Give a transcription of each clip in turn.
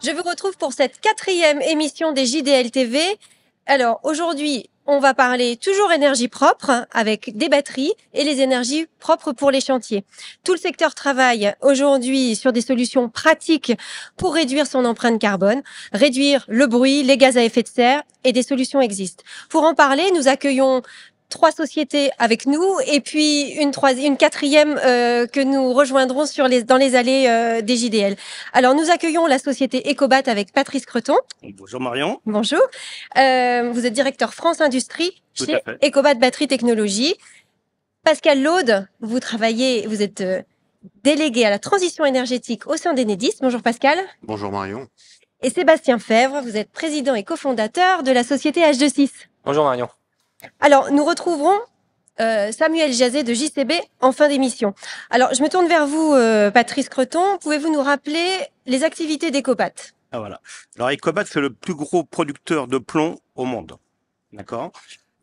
Je vous retrouve pour cette 4e émission des JDL TV. Alors aujourd'hui, on va parler toujours énergie propre avec des batteries et les énergies propres pour les chantiers. Tout le secteur travaille aujourd'hui sur des solutions pratiques pour réduire son empreinte carbone, réduire le bruit, les gaz à effet de serre, et des solutions existent. Pour en parler, nous accueillons 3 sociétés avec nous et puis une 4e que nous rejoindrons dans les allées des JDL. Alors nous accueillons la société Ecobat avec Patrice Creton. Bonjour Marion. Bonjour. Vous êtes directeur France Industrie chez Ecobat Batterie Technologies. Pascal Laude, vous êtes délégué à la transition énergétique au sein d'Enedis. Bonjour Pascal. Bonjour Marion. Et Sébastien Fèvre, vous êtes président et cofondateur de la société H26. Bonjour Marion. Alors, nous retrouverons Samuel Jazet de JCB en fin d'émission. Alors, je me tourne vers vous, Patrice Creton. Pouvez-vous nous rappeler les activités d'Ecobat ? Ah voilà. Alors Ecobat, c'est le plus gros producteur de plomb au monde. D'accord ?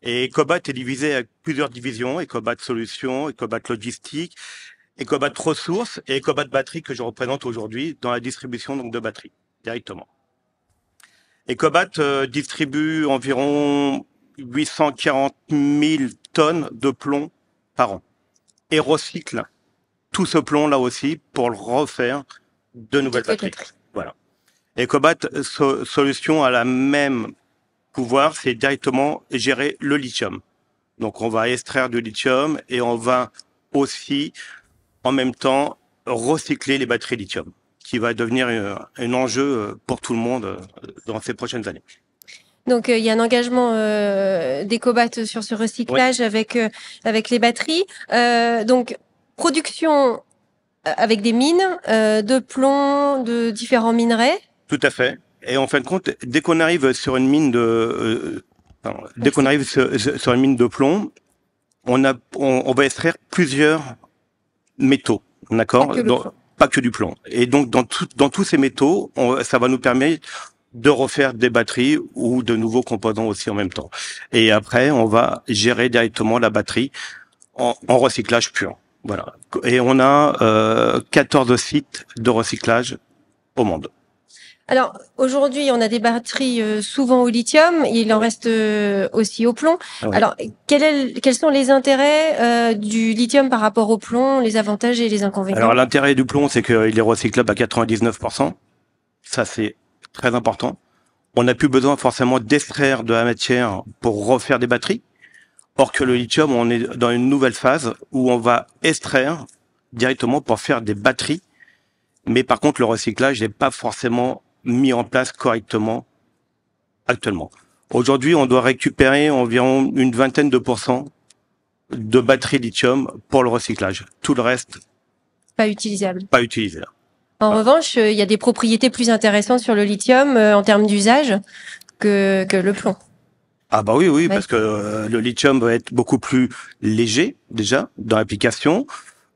Et Ecobat est divisé avec plusieurs divisions. Ecobat Solutions, Ecobat Logistique, Ecobat Ressources et Ecobat Batterie que je représente aujourd'hui dans la distribution donc, de batteries, directement. Ecobat distribue environ 840 000 tonnes de plomb par an et recycle tout ce plomb là aussi pour le refaire de nouvelles batteries. Voilà. Ecobat Solutions a la même pouvoir, c'est directement gérer le lithium. Donc on va extraire du lithium et on va aussi en même temps recycler les batteries lithium, qui va devenir un enjeu pour tout le monde dans ces prochaines années. Donc il y a un engagement d'Ecobat sur ce recyclage avec les batteries. Donc production avec des mines de plomb, de différents minerais. Tout à fait. Et en fin de compte, dès qu'on arrive sur une mine de sur une mine de plomb, on va extraire plusieurs métaux, d'accord ? Pas que du plomb. Et donc dans tous ces métaux, ça va nous permettre de refaire des batteries ou de nouveaux composants aussi en même temps. Et après, on va gérer directement la batterie en recyclage pur. Voilà. Et on a 14 sites de recyclage au monde. Alors aujourd'hui, on a des batteries souvent au lithium, il en reste aussi au plomb. Oui. Alors quels sont les intérêts du lithium par rapport au plomb, les avantages et les inconvénients ? Alors l'intérêt du plomb, c'est qu'il est recyclable à 99%. Ça c'est très important. On n'a plus besoin forcément d'extraire de la matière pour refaire des batteries. Or que le lithium, on est dans une nouvelle phase où on va extraire directement pour faire des batteries. Mais par contre, le recyclage n'est pas forcément mis en place correctement actuellement. Aujourd'hui, on doit récupérer environ une vingtaine de pourcents de batteries lithium pour le recyclage. Tout le reste, pas utilisable. Pas utilisable. En revanche, il y a des propriétés plus intéressantes sur le lithium en termes d'usage que le plomb. Ah bah oui, parce que le lithium va être beaucoup plus léger déjà dans l'application,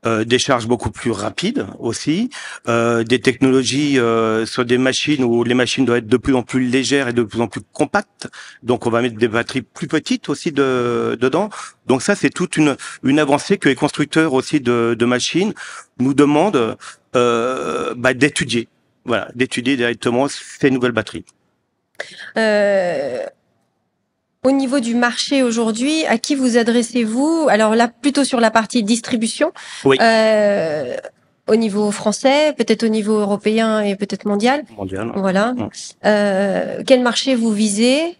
des charges beaucoup plus rapides aussi, des technologies sur des machines où les machines doivent être de plus en plus légères et de plus en plus compactes. Donc on va mettre des batteries plus petites aussi dedans. Donc ça c'est toute une avancée que les constructeurs aussi de machines nous demandent d'étudier. Voilà, d'étudier directement ces nouvelles batteries. Au niveau du marché aujourd'hui, à qui vous adressez-vous ? Alors là, plutôt sur la partie distribution. Oui. Au niveau français, peut-être au niveau européen et peut-être mondial. Mondial. Voilà. Quel marché vous visez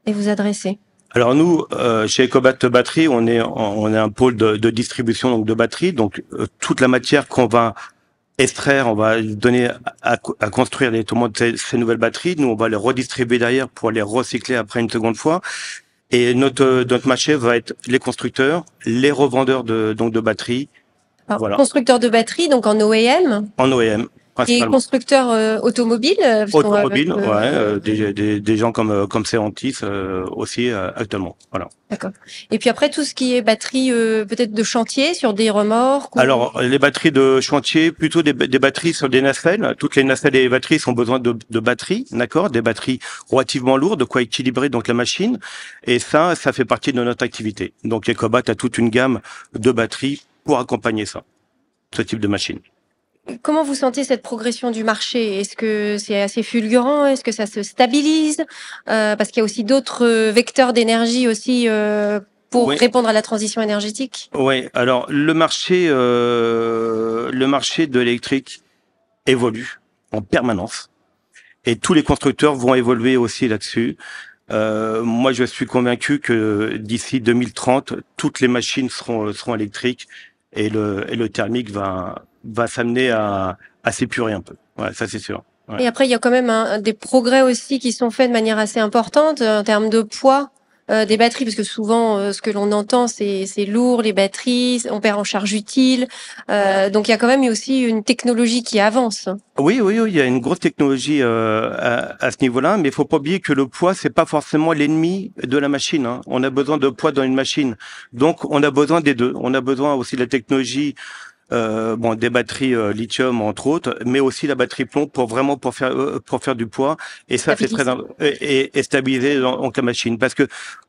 et vous adressez ? Alors nous, chez Ecobat Batterie, on est un pôle de distribution donc de batteries. Donc toute la matière qu'on va extraire, on va donner à construire directement ces nouvelles batteries. Nous, on va les redistribuer derrière pour les recycler après une seconde fois. Et notre marché va être les constructeurs, les revendeurs de batteries. Alors, voilà. Constructeurs de batteries, donc en OEM. En OEM. Et constructeurs automobiles. Automobiles, des gens comme Stellantis aussi actuellement. Voilà. D'accord. Et puis après tout ce qui est batterie peut-être de chantier sur des remorques. Alors les batteries de chantier, plutôt des batteries sur des nacelles. Toutes les nacelles et les batteries ont besoin de batteries, d'accord, des batteries relativement lourdes, de quoi équilibrer donc la machine. Et ça fait partie de notre activité. Donc Ecobat a toute une gamme de batteries pour accompagner ça, ce type de machine. comment vous sentez cette progression du marché? Est-ce que c'est assez fulgurant? Est-ce que ça se stabilise? Parce qu'il y a aussi d'autres vecteurs d'énergie aussi pour Oui, répondre à la transition énergétique. oui. Alors le marché de l'électrique évolue en permanence et tous les constructeurs vont évoluer aussi là-dessus. Moi, je suis convaincu que d'ici 2030, toutes les machines seront électriques et le thermique va s'amener à s'épurer un peu. Ouais, ça c'est sûr. Ouais. Et après, il y a quand même des progrès aussi qui sont faits de manière assez importante en termes de poids des batteries, parce que souvent, ce que l'on entend, c'est lourd, les batteries, on perd en charge utile. Donc, il y a quand même aussi une technologie qui avance. Oui, oui, oui, il y a une grosse technologie à ce niveau-là, mais il faut pas oublier que le poids, c'est pas forcément l'ennemi de la machine. Hein. On a besoin de poids dans une machine, donc on a besoin des deux. On a besoin aussi de la technologie, bon, des batteries lithium entre autres, mais aussi la batterie plomb pour faire du poids. Et ça, c'est très et stabiliser donc la machine, parce que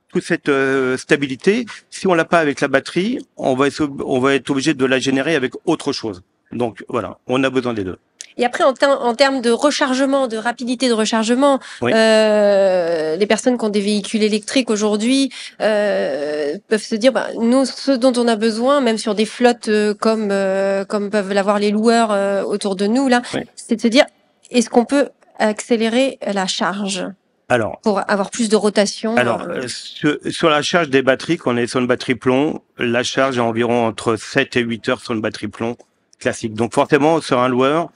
toute cette stabilité, si on l'a pas avec la batterie, on va être obligé de la générer avec autre chose. Donc voilà, on a besoin des deux. Et après, en termes de rechargement, de rapidité de rechargement, Oui. les personnes qui ont des véhicules électriques aujourd'hui peuvent se dire, bah, nous, ce dont on a besoin, même sur des flottes comme peuvent l'avoir les loueurs autour de nous, là, Oui. c'est de se dire, est-ce qu'on peut accélérer la charge Alors, pour avoir plus de rotation sur la charge des batteries, quand on est sur une batterie plomb, la charge est environ entre 7 et 8 heures sur une batterie plomb classique. Donc forcément, sur un loueur,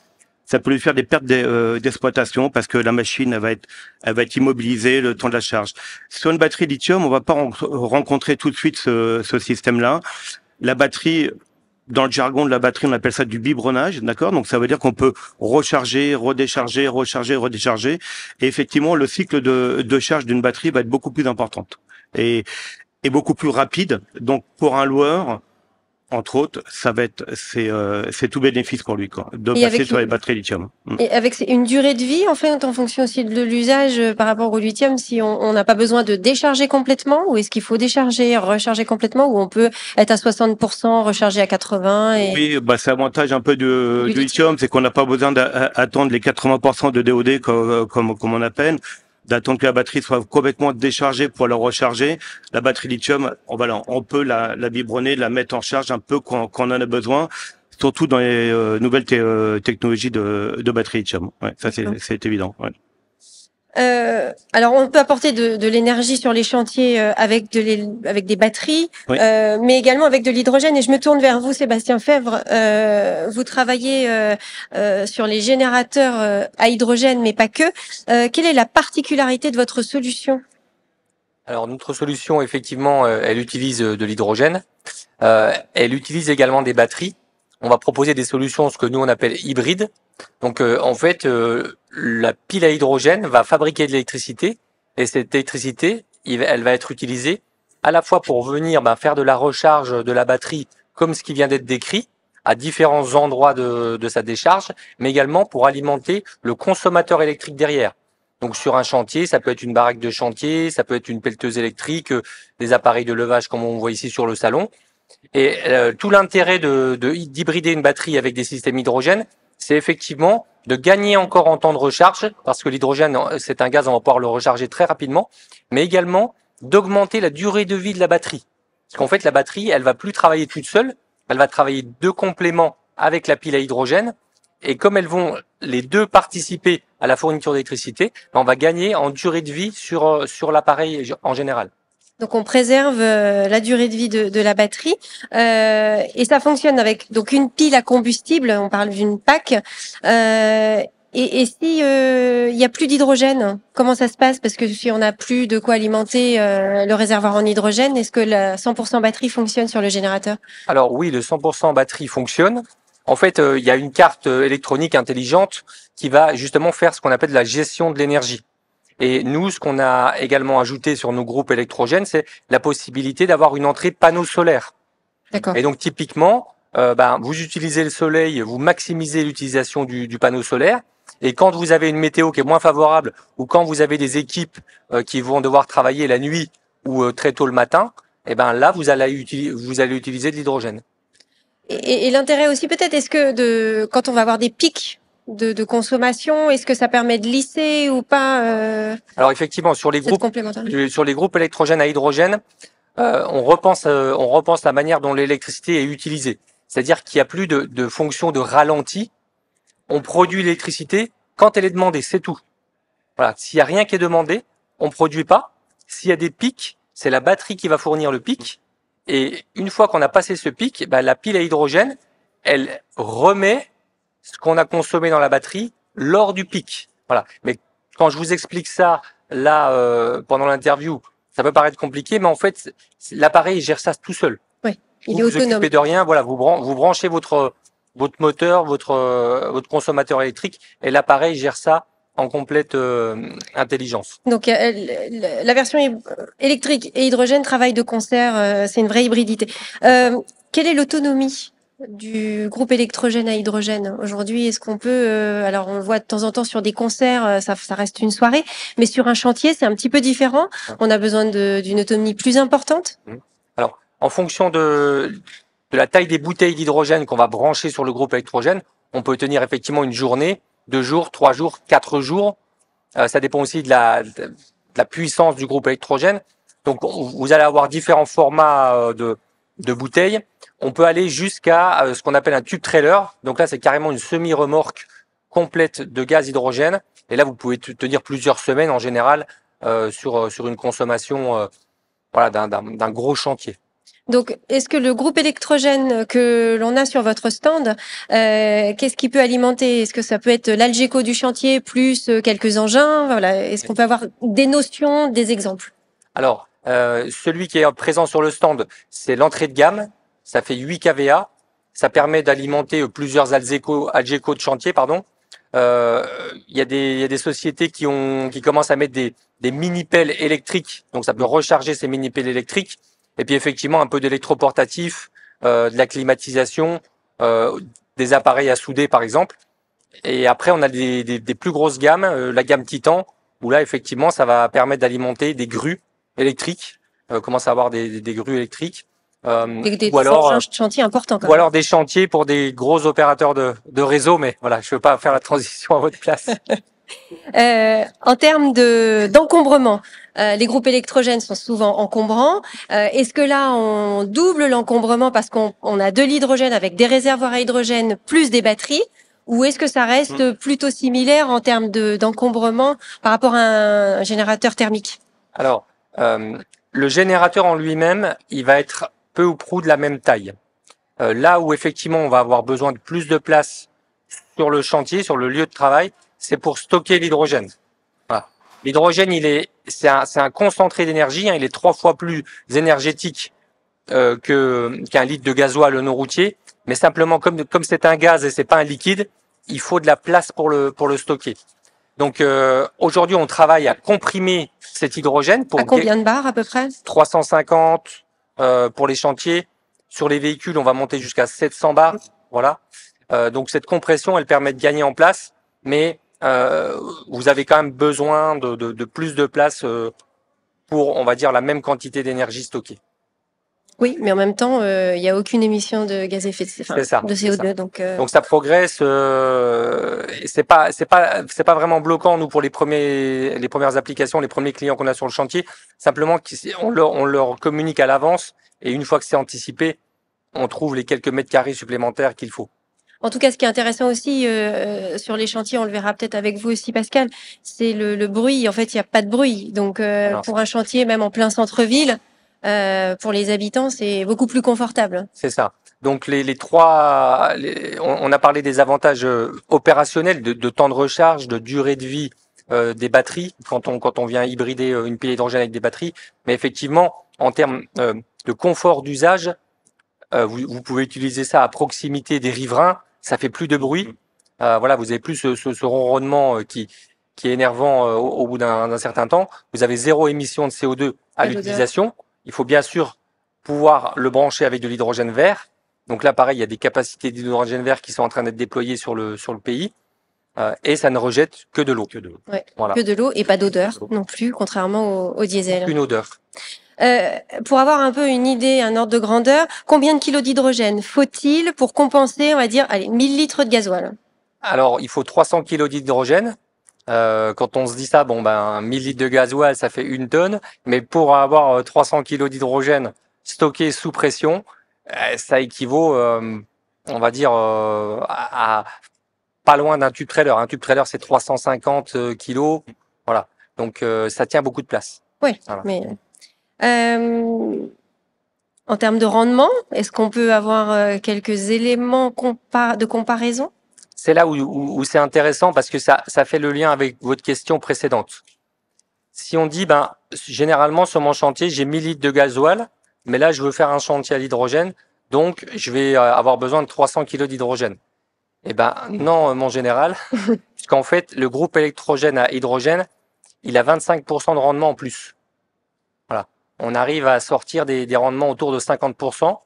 ça peut lui faire des pertes d'exploitation parce que la machine elle va être immobilisée le temps de la charge. Sur une batterie lithium, on va pas rencontrer tout de suite ce système-là. La batterie, dans le jargon de la batterie, on appelle ça du biberonnage, d'accord? Donc ça veut dire qu'on peut recharger, redécharger, recharger, redécharger. Et effectivement, le cycle de charge d'une batterie va être beaucoup plus importante et beaucoup plus rapide. Donc pour un loueur, entre autres, c'est tout bénéfice pour lui, quoi, de passer sur les batteries lithium. Et avec une durée de vie, en fait, en fonction aussi de l'usage par rapport au lithium, si on n'a pas besoin de décharger complètement, ou est-ce qu'il faut décharger, recharger complètement, ou on peut être à 60%, recharger à 80 et... Oui, bah c'est l'avantage un peu du lithium, c'est qu'on n'a pas besoin d'attendre les 80% de DOD comme on appelle, d'attendre que la batterie soit complètement déchargée pour la recharger. La batterie lithium, on peut la biberonner, la mettre en charge un peu quand on en a besoin, surtout dans les nouvelles technologies de batterie lithium. Ouais, ça c'est évident. Ouais. Alors, on peut apporter de l'énergie sur les chantiers avec des batteries, Oui. mais également avec de l'hydrogène. Et je me tourne vers vous, Sébastien Febvre. Vous travaillez sur les générateurs à hydrogène, mais pas que. Quelle est la particularité de votre solution? Alors, notre solution, effectivement, elle utilise de l'hydrogène. Elle utilise également des batteries. On va proposer des solutions, ce que nous on appelle hybrides. Donc en fait, la pile à hydrogène va fabriquer de l'électricité et cette électricité, elle va être utilisée à la fois pour venir faire de la recharge de la batterie, comme ce qui vient d'être décrit, à différents endroits de sa décharge, mais également pour alimenter le consommateur électrique derrière. Donc sur un chantier, ça peut être une baraque de chantier, ça peut être une pelleteuse électrique, des appareils de levage comme on voit ici sur le salon. Et tout l'intérêt d'hybrider une batterie avec des systèmes hydrogène, c'est effectivement de gagner encore en temps de recharge, parce que l'hydrogène, c'est un gaz, on va pouvoir le recharger très rapidement, mais également d'augmenter la durée de vie de la batterie. Parce qu'en fait, la batterie, elle va plus travailler toute seule, elle va travailler de complément avec la pile à hydrogène, et comme elles vont les deux participer à la fourniture d'électricité, on va gagner en durée de vie sur l'appareil en général. Donc on préserve la durée de vie de la batterie et ça fonctionne avec donc une pile à combustible, on parle d'une PAC. Et si il y a plus d'hydrogène, comment ça se passe? Parce que si on n'a plus de quoi alimenter le réservoir en hydrogène, est-ce que la 100% batterie fonctionne sur le générateur? Alors oui, le 100% batterie fonctionne. En fait, il y a une carte électronique intelligente qui va justement faire ce qu'on appelle la gestion de l'énergie. Et nous, ce qu'on a également ajouté sur nos groupes électrogènes, c'est la possibilité d'avoir une entrée panneau solaire. D'accord. Et donc typiquement, vous utilisez le soleil, vous maximisez l'utilisation du panneau solaire. Et quand vous avez une météo qui est moins favorable, ou quand vous avez des équipes qui vont devoir travailler la nuit ou très tôt le matin, là vous allez utiliser de l'hydrogène. Et l'intérêt aussi peut-être, est-ce que quand on va avoir des pics de consommation, est-ce que ça permet de lisser ou pas Alors effectivement, sur les groupes électrogènes à hydrogène, on repense la manière dont l'électricité est utilisée. C'est-à-dire qu'il n'y a plus de fonction de ralenti. On produit l'électricité quand elle est demandée, c'est tout. Voilà. S'il n'y a rien qui est demandé, on produit pas. S'il y a des pics, c'est la batterie qui va fournir le pic. Et une fois qu'on a passé ce pic, la pile à hydrogène, elle remet ce qu'on a consommé dans la batterie lors du pic. Voilà. Mais quand je vous explique ça là pendant l'interview, ça peut paraître compliqué, mais en fait, l'appareil gère ça tout seul. Oui, il est vous autonome. Vous occupez de rien. Voilà, vous branchez votre moteur, votre consommateur électrique, et l'appareil gère ça en complète intelligence. Donc la version électrique et hydrogène travaillent de concert, c'est une vraie hybridité. Quelle est l'autonomie du groupe électrogène à hydrogène aujourd'hui? Est-ce qu'on peut, alors on le voit de temps en temps sur des concerts, ça reste une soirée, mais sur un chantier c'est un petit peu différent. On a besoin d'une autonomie plus importante. Alors en fonction de la taille des bouteilles d'hydrogène qu'on va brancher sur le groupe électrogène, on peut tenir effectivement une journée, 2 jours, 3 jours, 4 jours. Ça dépend aussi de la puissance du groupe électrogène. Donc, vous allez avoir différents formats de bouteilles. On peut aller jusqu'à ce qu'on appelle un tube trailer. Donc là, c'est carrément une semi-remorque complète de gaz hydrogène. Et là, vous pouvez tenir plusieurs semaines en général sur une consommation d'un gros chantier. Donc, est-ce que le groupe électrogène que l'on a sur votre stand, qu'est-ce qui peut alimenter? Est-ce que ça peut être l'Algeco du chantier plus quelques engins? Voilà. Est-ce qu'on peut avoir des notions, des exemples? Alors, celui qui est présent sur le stand, c'est l'entrée de gamme. Ça fait 8 kVA. Ça permet d'alimenter plusieurs Algeco de chantier, pardon. Il y a des sociétés qui commencent à mettre des mini-pelles électriques. Donc, ça peut recharger ces mini-pelles électriques. Et puis effectivement un peu d'électroportatif, de la climatisation, des appareils à souder par exemple. Et après on a des plus grosses gammes, la gamme Titan, où là effectivement ça va permettre d'alimenter des grues électriques. Commence à avoir des grues électriques. Ou alors chantiers importants. Ou alors des chantiers pour des gros opérateurs de réseau, mais voilà, je ne veux pas faire la transition à votre place. En termes d'encombrement, les groupes électrogènes sont souvent encombrants. Est-ce que là, on double l'encombrement parce qu'on a de l'hydrogène avec des réservoirs à hydrogène plus des batteries, ou est-ce que ça reste plutôt similaire en termes d'encombrement par rapport à un générateur thermique? Alors, le générateur en lui-même, il va être peu ou prou de la même taille. Là où effectivement on va avoir besoin de plus de place sur le chantier, sur le lieu de travail, c'est pour stocker l'hydrogène. Voilà. L'hydrogène, c'est un concentré d'énergie, il est 3 fois plus énergétique qu'un litre de gasoil non routier, mais simplement comme c'est un gaz et c'est pas un liquide, il faut de la place pour le stocker. Donc aujourd'hui, on travaille à comprimer cet hydrogène pour à combien de bars à peu près? 350 pour les chantiers. Sur les véhicules, on va monter jusqu'à 700 bars. Voilà. Donc cette compression, elle permet de gagner en place, mais vous avez quand même besoin de plus de place pour, on va dire, la même quantité d'énergie stockée. Oui, mais en même temps, il n'y a aucune émission de gaz à effet de serre, de CO2. Donc ça progresse. C'est pas vraiment bloquant nous pour les premières applications, les premiers clients qu'on a sur le chantier. Simplement, on leur communique à l'avance et une fois que c'est anticipé, on trouve les quelques mètres carrés supplémentaires qu'il faut. En tout cas, ce qui est intéressant aussi sur les chantiers, on le verra peut-être avec vous aussi, Pascal, c'est le bruit. En fait, il n'y a pas de bruit. Donc, pour un chantier, même en plein centre-ville, pour les habitants, c'est beaucoup plus confortable. C'est ça. Donc, on a parlé des avantages opérationnels, de temps de recharge, de durée de vie des batteries, quand on vient hybrider une pile hydrogène avec des batteries. Mais effectivement, en termes de confort d'usage, vous pouvez utiliser ça à proximité des riverains. Ça fait plus de bruit. Voilà, vous avez plus ce ronronnement qui est énervant au bout d'un certain temps. Vous avez 0 émission de CO2 à l'utilisation. Il faut bien sûr pouvoir le brancher avec de l'hydrogène vert. Donc là, pareil, il y a des capacités d'hydrogène vert qui sont en train d'être déployées sur le pays. Et ça ne rejette que de l'eau. Ouais, voilà. Que de l'eau et pas d'odeur non plus, contrairement au diesel. Aucune odeur. Pour avoir un peu une idée, un ordre de grandeur, combien de kilos d'hydrogène faut-il pour compenser, on va dire, allez, 1000 litres de gasoil? Alors, il faut 300 kg d'hydrogène. Quand on se dit ça, bon, ben, 1000 litres de gasoil, ça fait 1 tonne. Mais pour avoir 300 kg d'hydrogène stocké sous pression, ça équivaut, on va dire, à pas loin d'un tube trailer. Un tube trailer, c'est 350 kilos. Voilà. Donc, ça tient beaucoup de place. Oui, Voilà. mais en termes de rendement, est-ce qu'on peut avoir quelques éléments de comparaison? C'est là où c'est intéressant parce que ça fait le lien avec votre question précédente. Si on dit, ben, généralement sur mon chantier, j'ai 1000 litres de gasoil, mais là, je veux faire un chantier à l'hydrogène, donc je vais avoir besoin de 300 kg d'hydrogène. Eh ben, non, mon général, puisqu'en fait, le groupe électrogène à hydrogène, il a 25% de rendement en plus. Voilà. On arrive à sortir des rendements autour de 50%,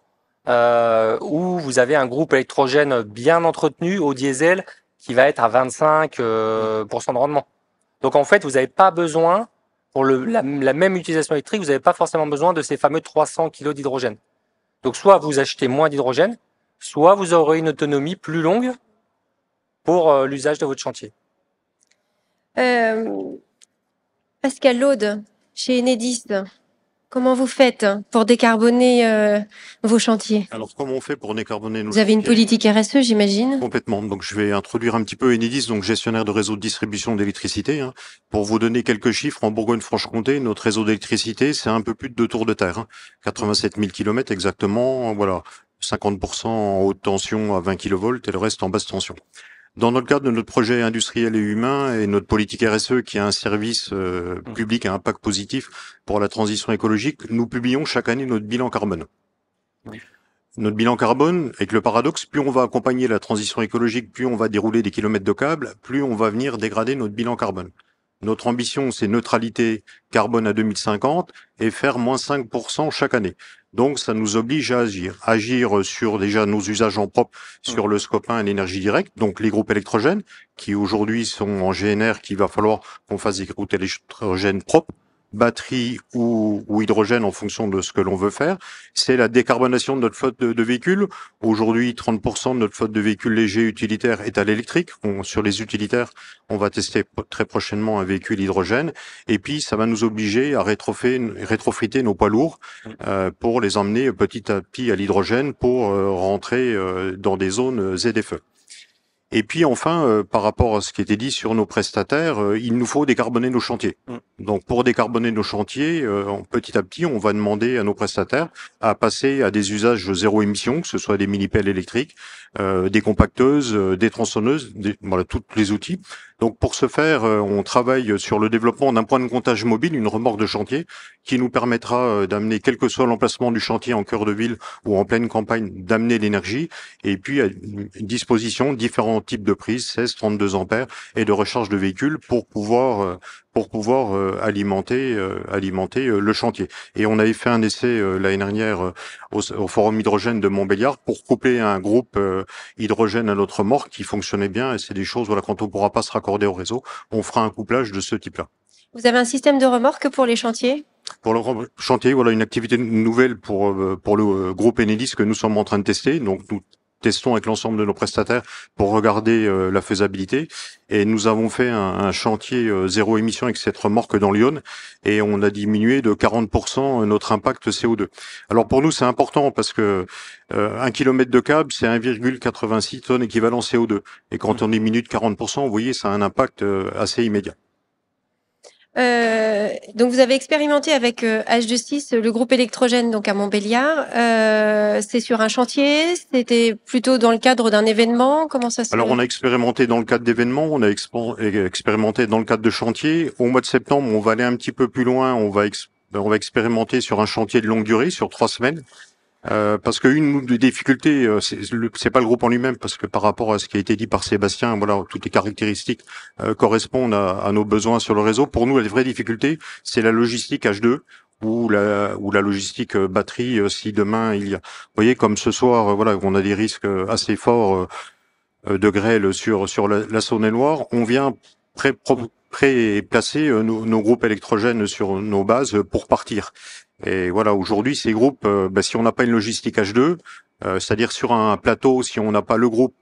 où vous avez un groupe électrogène bien entretenu au diesel qui va être à 25% de rendement. Donc en fait, vous n'avez pas besoin, pour la même utilisation électrique, vous n'avez pas forcément besoin de ces fameux 300 kg d'hydrogène. Donc soit vous achetez moins d'hydrogène, soit vous aurez une autonomie plus longue pour l'usage de votre chantier. Pascal Laude, chez Enedis, comment vous faites pour décarboner vos chantiers? Alors, comment on fait pour décarboner nos Vous avez une chantiers? politique RSE, j'imagine? Complètement. Donc, je vais introduire un petit peu Enedis, donc gestionnaire de réseau de distribution d'électricité. Pour vous donner quelques chiffres, en Bourgogne-Franche-Comté, notre réseau d'électricité, c'est un peu plus de 2 tours de terre. 87 000 km exactement. Voilà. 50% en haute tension à 20 kV et le reste en basse tension. Dans le cadre de notre projet industriel et humain et notre politique RSE, qui est un service public à impact positif pour la transition écologique, nous publions chaque année notre bilan carbone. Notre bilan carbone, avec le paradoxe, plus on va accompagner la transition écologique, plus on va dérouler des kilomètres de câbles, plus on va venir dégrader notre bilan carbone. Notre ambition, c'est neutralité carbone à 2050 et faire moins 5% chaque année. Donc, ça nous oblige à agir. Agir sur déjà nos usages en propre, sur le scope 1 et l'énergie directe, donc les groupes électrogènes, qui aujourd'hui sont en GNR, qu'il va falloir qu'on fasse des groupes électrogènes propres, batterie ou hydrogène en fonction de ce que l'on veut faire. C'est la décarbonation de notre flotte de véhicules. Aujourd'hui, 30% de notre flotte de véhicules légers utilitaires est à l'électrique. Sur les utilitaires, on va tester très prochainement un véhicule hydrogène. Et puis, ça va nous obliger à rétrofiter nos poids lourds pour les emmener petit à petit à l'hydrogène pour rentrer dans des zones ZFE. Et puis enfin, par rapport à ce qui était dit sur nos prestataires, il nous faut décarboner nos chantiers. Donc pour décarboner nos chantiers, petit à petit, on va demander à nos prestataires à passer à des usages zéro émission, que ce soit des mini-pelles électriques, des compacteuses, des tronçonneuses, voilà, tous les outils. Donc pour ce faire, on travaille sur le développement d'un point de comptage mobile, une remorque de chantier, qui nous permettra d'amener, quel que soit l'emplacement du chantier en cœur de ville ou en pleine campagne, d'amener l'énergie, et puis à disposition différents types de prises, 16, 32 ampères, et de recharge de véhicules pour pouvoir alimenter le chantier. Et on avait fait un essai l'année dernière au Forum Hydrogène de Montbéliard pour coupler un groupe hydrogène à notre remorque qui fonctionnait bien, et c'est des choses, voilà, quand on pourra pas se raccorder au réseau, on fera un couplage de ce type-là. Vous avez un système de remorque pour les chantiers? Pour le chantier, voilà une activité nouvelle pour le groupe Enedis que nous sommes en train de tester. Donc nous testons avec l'ensemble de nos prestataires pour regarder la faisabilité. Et nous avons fait un chantier zéro émission avec cette remorque dans Lyon, et on a diminué de 40% notre impact CO2. Alors pour nous, c'est important parce que 1 kilomètre de câble, c'est 1,86 tonnes équivalent CO2. Et quand on diminue de 40%, vous voyez, ça a un impact assez immédiat. Donc vous avez expérimenté avec H26 le groupe électrogène donc à Montbéliard. C'est sur un chantier, c'était plutôt dans le cadre d'un événement. Comment ça se... Alors on a expérimenté dans le cadre d'événements, on a expérimenté dans le cadre de chantier. Au mois de septembre, on va aller un petit peu plus loin, on va expérimenter sur un chantier de longue durée, sur 3 semaines. Parce qu'une des difficultés, c'est pas le groupe en lui-même, parce que par rapport à ce qui a été dit par Sébastien, voilà, toutes les caractéristiques correspondent à nos besoins sur le réseau. Pour nous, la vraie difficulté, c'est la logistique H2 ou la logistique batterie. Si demain il y a, vous voyez, comme ce soir, voilà, on a des risques assez forts de grêle sur la Saône-et-Loire, on vient pré-placer nos groupes électrogènes sur nos bases pour partir. Et voilà, aujourd'hui, ces groupes, si on n'a pas une logistique H2, c'est-à-dire sur un plateau, si on n'a pas le groupe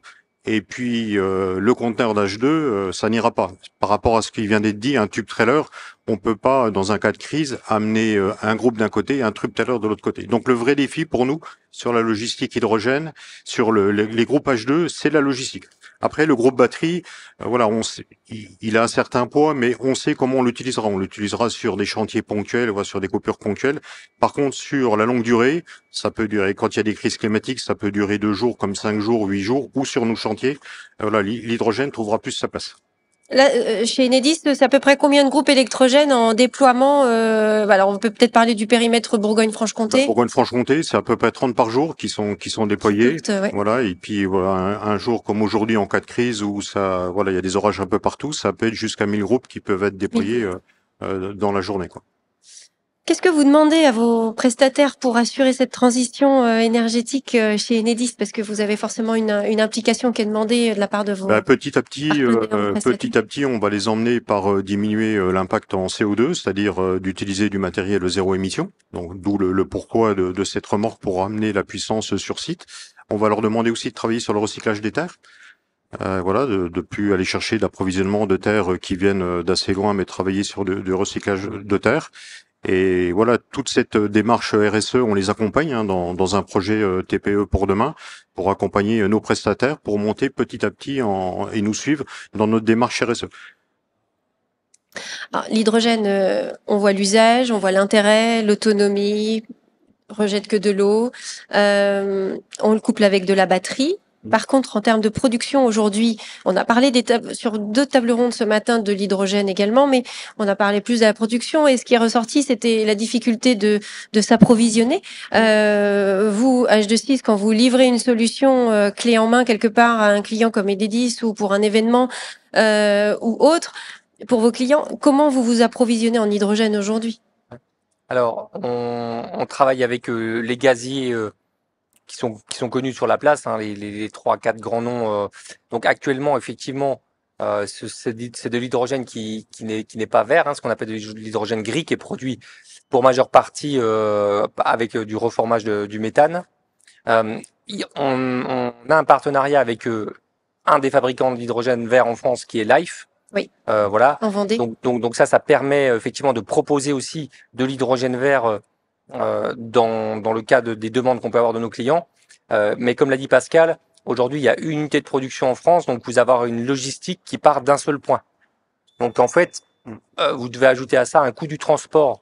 et puis le conteneur d'H2, ça n'ira pas. Par rapport à ce qui vient d'être dit, un tube trailer, on peut pas, dans un cas de crise, amener un groupe d'un côté et un tube trailer de l'autre côté. Donc le vrai défi pour nous, sur la logistique hydrogène, sur les groupes H2, c'est la logistique. Après, le groupe batterie, voilà, on sait, il a un certain poids, mais on sait comment on l'utilisera. On l'utilisera sur des chantiers ponctuels, voire sur des coupures ponctuelles. Par contre, sur la longue durée, ça peut durer, quand il y a des crises climatiques, ça peut durer 2 jours, comme 5 jours, 8 jours, ou sur nos chantiers. Voilà, l'hydrogène trouvera plus sa place. Là, chez Enedis, c'est à peu près combien de groupes électrogènes en déploiement alors, on peut peut-être parler du périmètre Bourgogne-Franche-Comté. Bourgogne-Franche-Comté, c'est à peu près 30 par jour qui sont déployés. Ouais. Voilà, et puis voilà, un jour comme aujourd'hui en cas de crise où ça, voilà, il y a des orages un peu partout, ça peut être jusqu'à 1000 groupes qui peuvent être déployés dans la journée, quoi. Qu'est-ce que vous demandez à vos prestataires pour assurer cette transition énergétique chez Enedis? Parce que vous avez forcément une implication qui est demandée de la part de vos Petit à petit, prestataires. on va les emmener par diminuer l'impact en CO2, c'est-à-dire d'utiliser du matériel zéro émission. Donc d'où le pourquoi de cette remorque pour amener la puissance sur site. On va leur demander aussi de travailler sur le recyclage des terres. Voilà, de plus aller chercher d'approvisionnement de terres qui viennent d'assez loin, mais travailler sur du recyclage de terres. Et voilà, toute cette démarche RSE, on les accompagne dans un projet TPE pour demain, pour accompagner nos prestataires, pour monter petit à petit et nous suivre dans notre démarche RSE. L'hydrogène, on voit l'usage, on voit l'intérêt, l'autonomie, rejette que de l'eau. On le couple avec de la batterie. Par contre, en termes de production aujourd'hui, on a parlé sur 2 tables rondes ce matin de l'hydrogène également, mais on a parlé plus de la production. Et ce qui est ressorti, c'était la difficulté de s'approvisionner. Vous, H2Sys, quand vous livrez une solution clé en main quelque part à un client comme Enedis ou pour un événement ou autre, pour vos clients, comment vous vous approvisionnez en hydrogène aujourd'hui? Alors, on travaille avec les gaziers qui sont connus sur la place, les 3-4 grands noms. Donc actuellement, effectivement, c'est de l'hydrogène qui n'est pas vert, ce qu'on appelle de l'hydrogène gris, qui est produit pour majeure partie avec du reformage du méthane. On a un partenariat avec un des fabricants d'hydrogène vert en France, qui est Life. Oui. Voilà. En Vendée. Donc ça permet effectivement de proposer aussi de l'hydrogène vert dans le cas des demandes qu'on peut avoir de nos clients. Mais comme l'a dit Pascal, aujourd'hui, il y a une unité de production en France, donc vous avez une logistique qui part d'un seul point. Donc en fait, vous devez ajouter à ça un coût du transport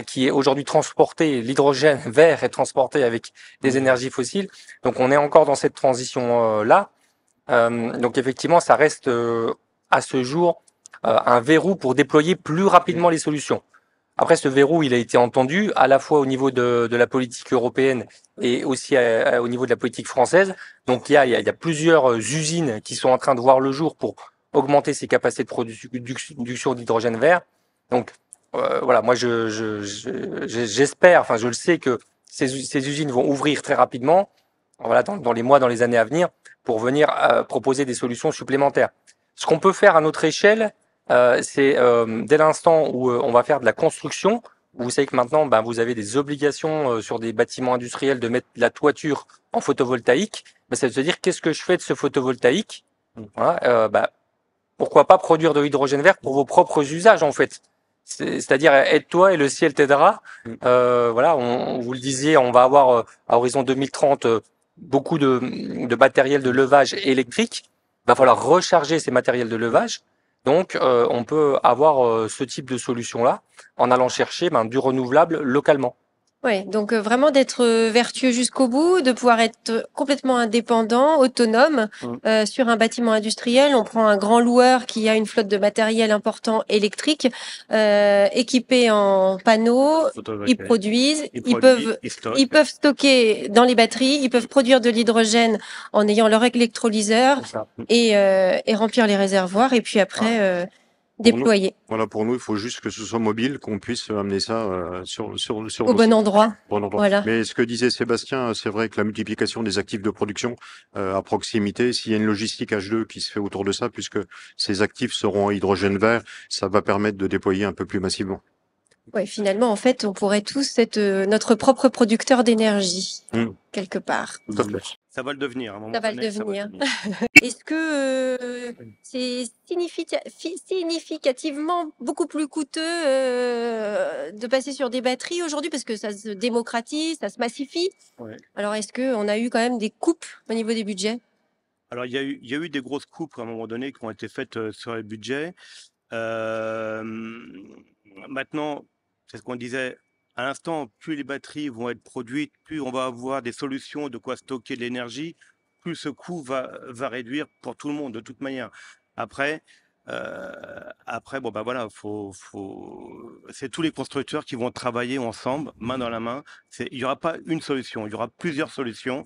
qui est aujourd'hui transporté, l'hydrogène vert est transporté avec des énergies fossiles. Donc on est encore dans cette transition-là. Donc effectivement, ça reste à ce jour un verrou pour déployer plus rapidement les solutions. Après, ce verrou, il a été entendu à la fois au niveau de la politique européenne et aussi au niveau de la politique française. Donc, il y a plusieurs usines qui sont en train de voir le jour pour augmenter ses capacités de production d'hydrogène vert. Donc, voilà, moi, j'espère, enfin, je le sais que ces usines vont ouvrir très rapidement, voilà, dans les mois, dans les années à venir, pour venir proposer des solutions supplémentaires. Ce qu'on peut faire à notre échelle, c'est dès l'instant où on va faire de la construction, vous savez que maintenant, vous avez des obligations sur des bâtiments industriels de mettre la toiture en photovoltaïque. Ça veut se dire, qu'est-ce que je fais de ce photovoltaïque? Voilà, pourquoi pas produire de l'hydrogène vert pour vos propres usages, en fait. C'est-à-dire, aide-toi et le ciel t'aidera. Voilà, vous le disiez, on va avoir à horizon 2030 beaucoup de matériel de levage électrique. Il va falloir recharger ces matériels de levage. Donc, on peut avoir ce type de solution-là en allant chercher du renouvelable localement. Oui, donc vraiment d'être vertueux jusqu'au bout, de pouvoir être complètement indépendant, autonome sur un bâtiment industriel. On prend un grand loueur qui a une flotte de matériel important électrique, équipé en panneaux. Ils produisent, ils peuvent stocker dans les batteries, ils peuvent produire de l'hydrogène en ayant leur électrolyseur et remplir les réservoirs et puis après déployer. Voilà, pour nous, il faut juste que ce soit mobile, qu'on puisse amener ça sur au bon endroit. Voilà. Mais ce que disait Sébastien, c'est vrai que la multiplication des actifs de production à proximité, s'il y a une logistique H2 qui se fait autour de ça, puisque ces actifs seront en hydrogène vert, ça va permettre de déployer un peu plus massivement. Ouais, finalement, en fait, on pourrait tous être notre propre producteur d'énergie, quelque part. Tout à fait. Ça va le devenir, à un moment Ça va le donné, ça va le devenir. devenir. Est-ce que c'est significativement beaucoup plus coûteux de passer sur des batteries aujourd'hui parce que ça se démocratise, ça se massifie? Ouais. Alors, est-ce qu'on a eu quand même des coupes au niveau des budgets? Alors, il y a eu des grosses coupes à un moment donné qui ont été faites sur les budgets. Maintenant, c'est ce qu'on disait à l'instant, plus les batteries vont être produites, plus on va avoir des solutions de quoi stocker de l'énergie, plus ce coût va réduire pour tout le monde de toute manière. Après, bon ben voilà, c'est tous les constructeurs qui vont travailler ensemble, main dans la main. Il n'y aura pas une solution, il y aura plusieurs solutions.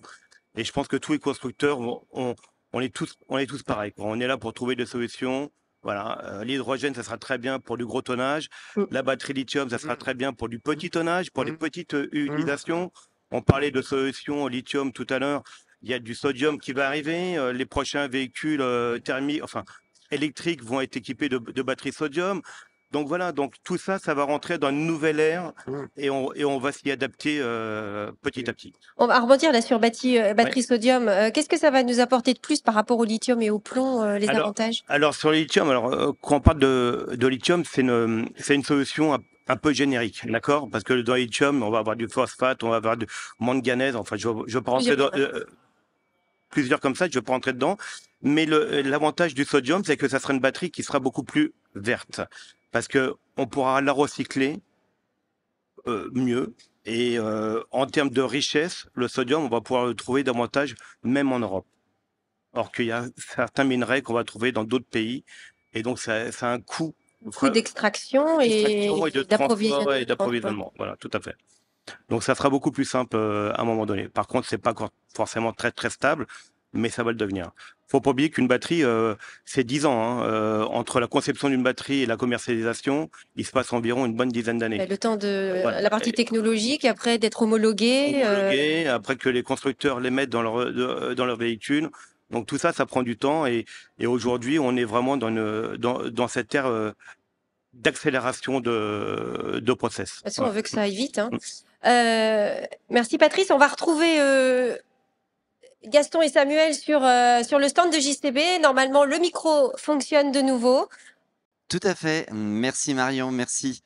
Et je pense que tous les constructeurs, on est tous pareils, quoi. On est là pour trouver des solutions. Voilà, l'hydrogène, ça sera très bien pour du gros tonnage. La batterie lithium, ça sera très bien pour du petit tonnage, pour des petites utilisations. On parlait de solutions au lithium tout à l'heure. Il y a du sodium qui va arriver. Les prochains véhicules thermiques, enfin électriques, vont être équipés de batteries sodium. Donc voilà, donc tout ça, ça va rentrer dans une nouvelle ère et on va s'y adapter petit à petit. On va rebondir là sur batterie sodium. Qu'est-ce que ça va nous apporter de plus par rapport au lithium et au plomb, les avantages? Alors sur le lithium, quand on parle de lithium, c'est une solution un peu générique, d'accord? Parce que dans le lithium, on va avoir du phosphate, on va avoir du manganèse. Enfin, je ne vais pas rentrer dans plusieurs comme ça, je ne vais pas rentrer dedans. Mais l'avantage du sodium, c'est que ça sera une batterie qui sera beaucoup plus verte, parce que on pourra la recycler mieux. Et en termes de richesse, le sodium, on va pouvoir le trouver davantage, même en Europe. Or qu'il y a certains minerais qu'on va trouver dans d'autres pays, et donc ça a un coût. Coût d'extraction et d'approvisionnement. Voilà, tout à fait. Donc ça sera beaucoup plus simple à un moment donné. Par contre, c'est pas forcément très très stable, mais ça va le devenir. Faut pas oublier qu'une batterie, c'est 10 ans. Hein. Entre la conception d'une batterie et la commercialisation, il se passe environ une bonne dizaine d'années. Le temps de la partie technologique, après d'être homologué. Après que les constructeurs les mettent dans leur véhicule. Donc tout ça, ça prend du temps. Et aujourd'hui, on est vraiment dans cette ère d'accélération de process. De toute façon, on veut que ça aille vite. Hein. Merci Patrice. On va retrouver Gaston et Samuel sur le stand de JCB. Normalement, le micro fonctionne de nouveau. Tout à fait. Merci Marion, merci.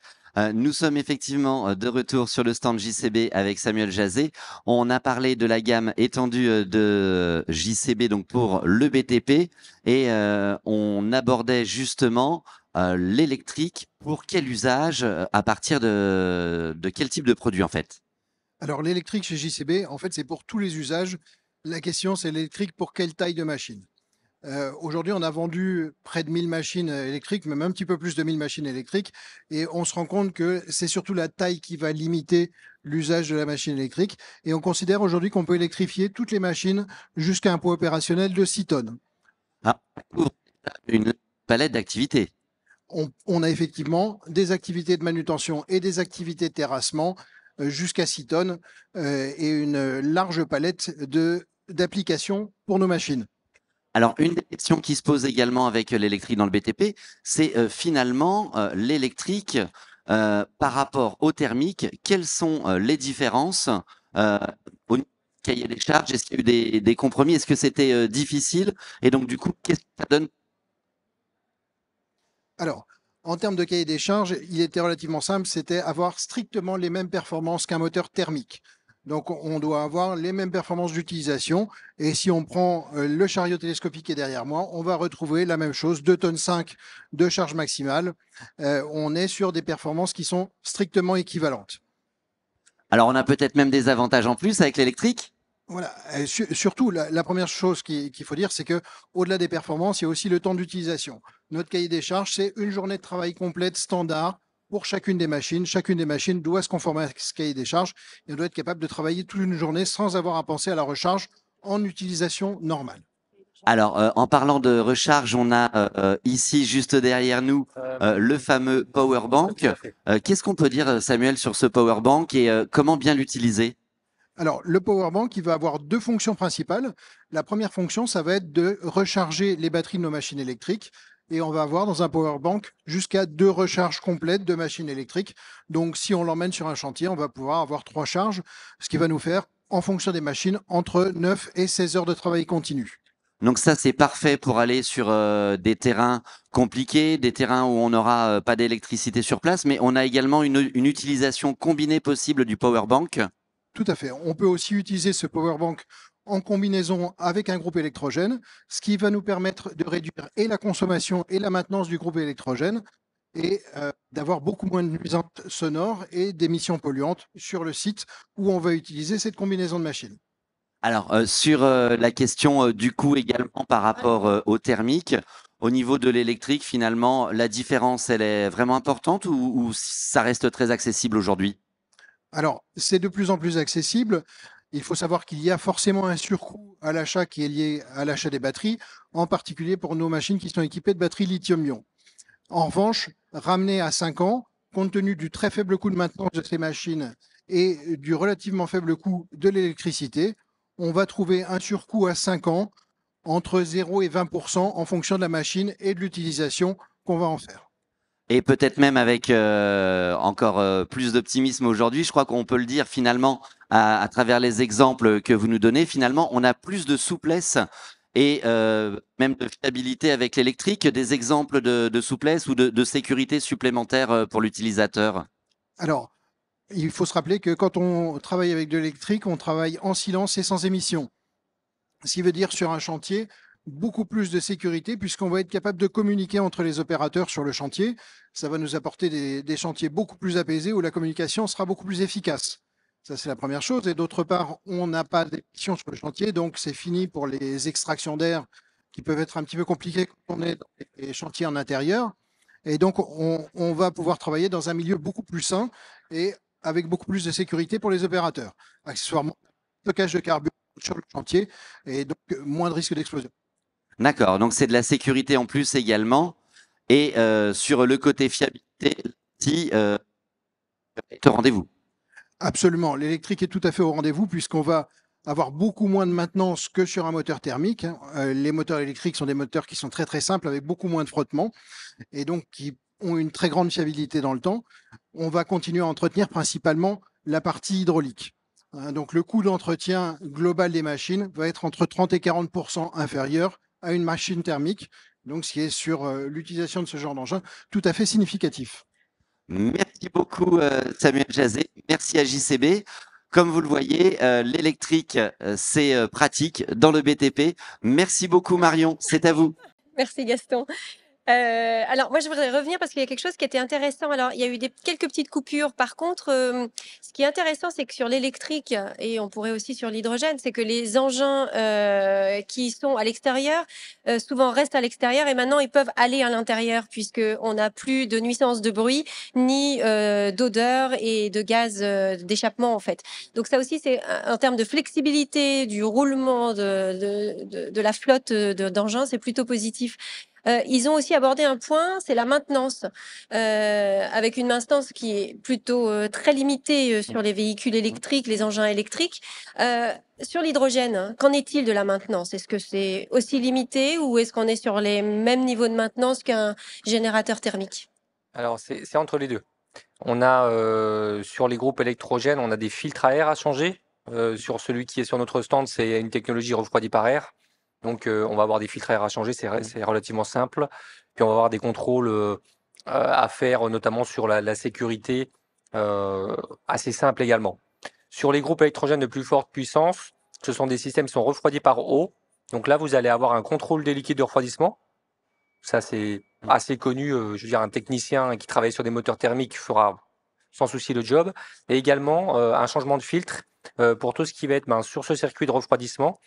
Nous sommes effectivement de retour sur le stand JCB avec Samuel Jazet. On a parlé de la gamme étendue de JCB donc pour le BTP et on abordait justement l'électrique. Pour quel usage, à partir de quel type de produit en fait? Alors l'électrique chez JCB, en fait, c'est pour tous les usages. La question, c'est l'électrique pour quelle taille de machine? Aujourd'hui, on a vendu près de 1000 machines électriques, même un petit peu plus de 1000 machines électriques, et on se rend compte que c'est surtout la taille qui va limiter l'usage de la machine électrique. Et on considère aujourd'hui qu'on peut électrifier toutes les machines jusqu'à un poids opérationnel de 6 tonnes. Ah, une palette d'activités. On a effectivement des activités de manutention et des activités de terrassement jusqu'à 6 tonnes et une large palette d'applications pour nos machines. Alors, une des questions qui se pose également avec l'électrique dans le BTP, c'est finalement l'électrique par rapport au thermique. Quelles sont les différences au cahier des charges? Est-ce qu'il y a eu des compromis? Est-ce que c'était difficile? Et donc, du coup, qu'est-ce que ça donne? Alors, en termes de cahier des charges, il était relativement simple, c'était avoir strictement les mêmes performances qu'un moteur thermique. Donc, on doit avoir les mêmes performances d'utilisation. Et si on prend le chariot télescopique qui est derrière moi, on va retrouver la même chose, 2,5 tonnes de charge maximale. On est sur des performances qui sont strictement équivalentes. Alors, on a peut-être même des avantages en plus avec l'électrique? Voilà. Surtout, la première chose qu'il faut dire, c'est que au-delà des performances, il y a aussi le temps d'utilisation. Notre cahier des charges, c'est une journée de travail complète standard pour chacune des machines. Chacune des machines doit se conformer à ce cahier des charges et on doit être capable de travailler toute une journée sans avoir à penser à la recharge en utilisation normale. Alors, en parlant de recharge, on a ici, juste derrière nous, le fameux Power Bank. Qu'est-ce qu'on peut dire, Samuel, sur ce Power Bank et comment bien l'utiliser? Alors, le Power Bank, il va avoir deux fonctions principales. La première fonction, ça va être de recharger les batteries de nos machines électriques. et on va avoir dans un power bank jusqu'à 2 recharges complètes de machines électriques. Donc, si on l'emmène sur un chantier, on va pouvoir avoir 3 charges, ce qui va nous faire, en fonction des machines, entre 9 et 16 heures de travail continu. Donc ça, c'est parfait pour aller sur des terrains compliqués, des terrains où on n'aura pas d'électricité sur place, mais on a également une utilisation combinée possible du power bank. Tout à fait. On peut aussi utiliser ce power bank en combinaison avec un groupe électrogène, ce qui va nous permettre de réduire et la consommation et la maintenance du groupe électrogène et d'avoir beaucoup moins de nuisances sonores et d'émissions polluantes sur le site où on va utiliser cette combinaison de machines. Alors, sur la question du coût également par rapport au thermique, au niveau de l'électrique, finalement, la différence, elle est vraiment importante ou ça reste très accessible aujourd'hui? Alors, c'est de plus en plus accessible. Il faut savoir qu'il y a forcément un surcoût à l'achat qui est lié à l'achat des batteries, en particulier pour nos machines qui sont équipées de batteries lithium-ion. En revanche, ramené à 5 ans, compte tenu du très faible coût de maintenance de ces machines et du relativement faible coût de l'électricité, on va trouver un surcoût à 5 ans entre 0 et 20% en fonction de la machine et de l'utilisation qu'on va en faire. Et peut-être même avec encore plus d'optimisme aujourd'hui, je crois qu'on peut le dire finalement à travers les exemples que vous nous donnez, finalement, on a plus de souplesse et même de fiabilité avec l'électrique, des exemples de souplesse ou de sécurité supplémentaire pour l'utilisateur. Alors, il faut se rappeler que quand on travaille avec de l'électrique, on travaille en silence et sans émission. Ce qui veut dire sur un chantier, beaucoup plus de sécurité puisqu'on va être capable de communiquer entre les opérateurs sur le chantier. Ça va nous apporter des chantiers beaucoup plus apaisés où la communication sera beaucoup plus efficace. Ça, c'est la première chose. Et d'autre part, on n'a pas d'émissions sur le chantier, donc c'est fini pour les extractions d'air qui peuvent être un petit peu compliquées quand on est dans les chantiers en intérieur. Et donc, on va pouvoir travailler dans un milieu beaucoup plus sain et avec beaucoup plus de sécurité pour les opérateurs. Accessoirement, stockage de carburant sur le chantier et donc moins de risque d'explosion. D'accord, donc c'est de la sécurité en plus également. Et sur le côté fiabilité, si est au rendez-vous. Absolument, l'électrique est tout à fait au rendez-vous puisqu'on va avoir beaucoup moins de maintenance que sur un moteur thermique. Les moteurs électriques sont des moteurs qui sont très très simples avec beaucoup moins de frottement et donc qui ont une très grande fiabilité dans le temps. On va continuer à entretenir principalement la partie hydraulique. Donc le coût d'entretien global des machines va être entre 30 et 40% inférieur à une machine thermique, donc ce qui est sur l'utilisation de ce genre d'engin tout à fait significatif. Merci beaucoup Samuel Jazet, merci à JCB. Comme vous le voyez, l'électrique, c'est pratique dans le BTP. Merci beaucoup Marion, c'est à vous. Merci Gaston. Alors moi je voudrais revenir parce qu'il y a quelque chose qui était intéressant. Alors il y a eu quelques petites coupures. Par contre, ce qui est intéressant, c'est que sur l'électrique et on pourrait aussi sur l'hydrogène, c'est que les engins qui sont à l'extérieur souvent restent à l'extérieur et maintenant ils peuvent aller à l'intérieur puisque on n'a plus de nuisances de bruit ni d'odeur et de gaz d'échappement en fait. Donc ça aussi c'est en termes de flexibilité du roulement de la flotte d'engins, c'est plutôt positif. Ils ont aussi abordé un point, c'est la maintenance, avec une maintenance qui est plutôt très limitée sur les véhicules électriques, les engins électriques. Sur l'hydrogène, hein, qu'en est-il de la maintenance? Est-ce que c'est aussi limité ou est-ce qu'on est sur les mêmes niveaux de maintenance qu'un générateur thermique? Alors, c'est entre les deux. On a sur les groupes électrogènes, on a des filtres à air à changer. Sur celui qui est sur notre stand, c'est une technologie refroidie par air. Donc, on va avoir des filtres à air à changer, c'est relativement simple. Puis, on va avoir des contrôles à faire, notamment sur la sécurité, assez simple également. Sur les groupes électrogènes de plus forte puissance, ce sont des systèmes qui sont refroidis par eau. Donc là, vous allez avoir un contrôle des liquides de refroidissement. Ça, c'est assez connu. Je veux dire, un technicien qui travaille sur des moteurs thermiques fera sans souci le job. Et également, un changement de filtre pour tout ce qui va être sur ce circuit de refroidissement.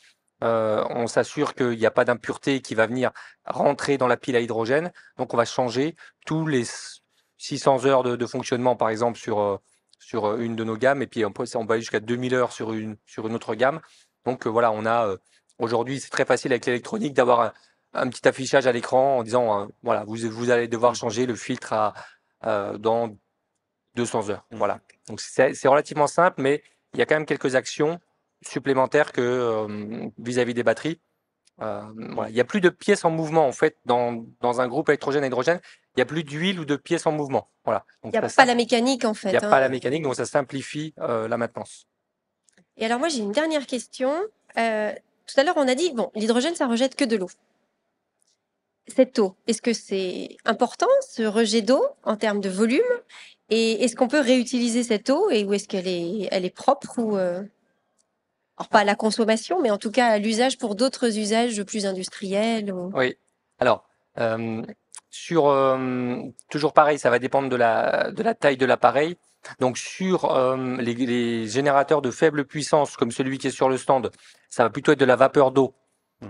On s'assure qu'il n'y a pas d'impureté qui va venir rentrer dans la pile à hydrogène. Donc, on va changer tous les 600 heures de fonctionnement, par exemple, sur une de nos gammes. Et puis, on va aller jusqu'à 2000 heures sur une autre gamme. Donc, voilà, on a aujourd'hui, c'est très facile avec l'électronique d'avoir un petit affichage à l'écran en disant, voilà, vous allez devoir changer le filtre dans 200 heures. Voilà. Donc, c'est relativement simple, mais il y a quand même quelques actions supplémentaires que vis-à-vis des batteries. Voilà. Il n'y a plus de pièces en mouvement en fait dans un groupe électrogène-hydrogène. Il n'y a plus d'huile ou de pièces en mouvement. Voilà. Donc, Il n'y a ça pas la mécanique en il fait. n'y a pas la mécanique, donc ça simplifie la maintenance. Et alors moi j'ai une dernière question. Tout à l'heure on a dit bon l'hydrogène ça rejette que de l'eau. Cette eau, est-ce que c'est important ce rejet d'eau en termes de volume? Et est-ce qu'on peut réutiliser cette eau et où est-ce qu'elle est, elle est propre ou alors pas à la consommation, mais en tout cas à l'usage pour d'autres usages plus industriels ou... Oui. Alors, toujours pareil, ça va dépendre de la taille de l'appareil. Donc, sur les générateurs de faible puissance, comme celui qui est sur le stand, ça va plutôt être de la vapeur d'eau.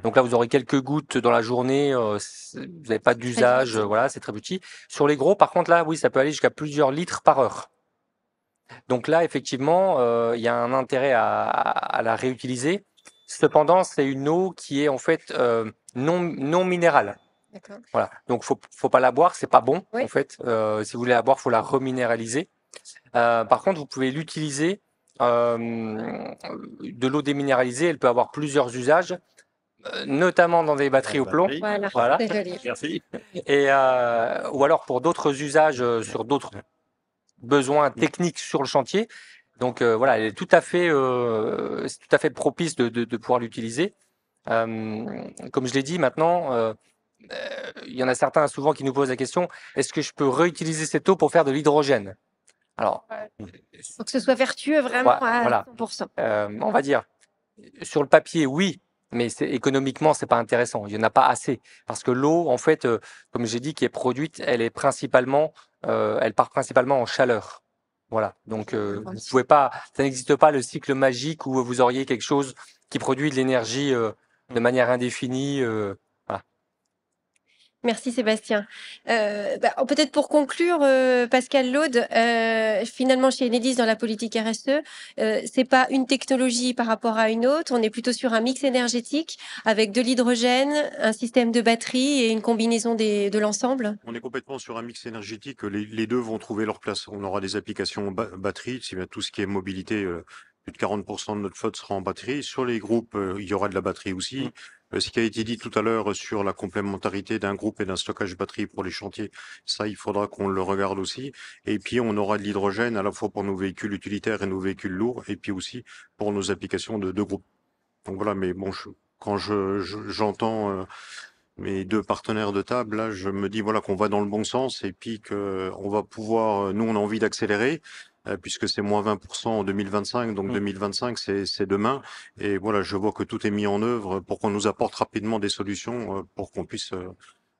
Donc là, vous aurez quelques gouttes dans la journée, vous n'avez pas d'usage, limité. voilà, c'est très petit. Sur les gros, par contre, là, oui, ça peut aller jusqu'à plusieurs litres par heure. Donc là, effectivement, il y a un intérêt à la réutiliser. Cependant, c'est une eau qui est en fait non minérale. D'accord. Voilà. Donc faut pas la boire, c'est pas bon Oui. en fait. Si vous voulez la boire, faut la reminéraliser. Par contre, vous pouvez l'utiliser. De l'eau déminéralisée, elle peut avoir plusieurs usages, notamment dans des batteries au plomb. Voilà, Voilà. c'est joli. Merci. Et ou alors pour d'autres usages sur d'autres besoins techniques sur le chantier. Donc voilà, elle est c'est tout à fait propice de pouvoir l'utiliser. Comme je l'ai dit, maintenant, il y en a certains souvent qui nous posent la question, est-ce que je peux réutiliser cette eau pour faire de l'hydrogène? Alors, Faut que ce soit vertueux vraiment à voilà. 100%. On va dire, sur le papier, oui, mais économiquement, c'est pas intéressant. Il y en a pas assez parce que l'eau, en fait, comme j'ai dit, qui est produite, elle part principalement en chaleur. Voilà. Donc, vous pouvez pas, ça n'existe pas le cycle magique où vous auriez quelque chose qui produit de l'énergie de manière indéfinie. Voilà. Merci Sébastien. Peut-être pour conclure, Pascal Laude, finalement chez Enedis dans la politique RSE, c'est pas une technologie par rapport à une autre, on est plutôt sur un mix énergétique avec de l'hydrogène, un système de batterie et une combinaison de l'ensemble. On est complètement sur un mix énergétique. Les deux vont trouver leur place. On aura des applications batterie, si bien tout ce qui est mobilité, plus de 40% de notre flotte sera en batterie. Sur les groupes, il y aura de la batterie aussi. Ce qui a été dit tout à l'heure sur la complémentarité d'un groupe et d'un stockage batterie pour les chantiers, ça, il faudra qu'on le regarde aussi. Et puis, on aura de l'hydrogène à la fois pour nos véhicules utilitaires et nos véhicules lourds, et puis aussi pour nos applications de groupe. Donc voilà, mais bon, quand j'entends mes deux partenaires de table, là, je me dis voilà qu'on va dans le bon sens et puis que on va pouvoir, nous, on a envie d'accélérer puisque c'est moins 20% en 2025, donc 2025 c'est demain. Et voilà, je vois que tout est mis en œuvre pour qu'on nous apporte rapidement des solutions pour qu'on puisse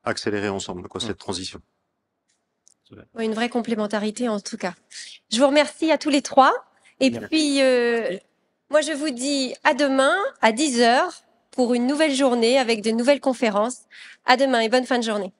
accélérer ensemble cette transition. Une vraie complémentarité en tout cas. Je vous remercie à tous les trois. Et puis, moi je vous dis à demain à 10h pour une nouvelle journée avec de nouvelles conférences. À demain et bonne fin de journée.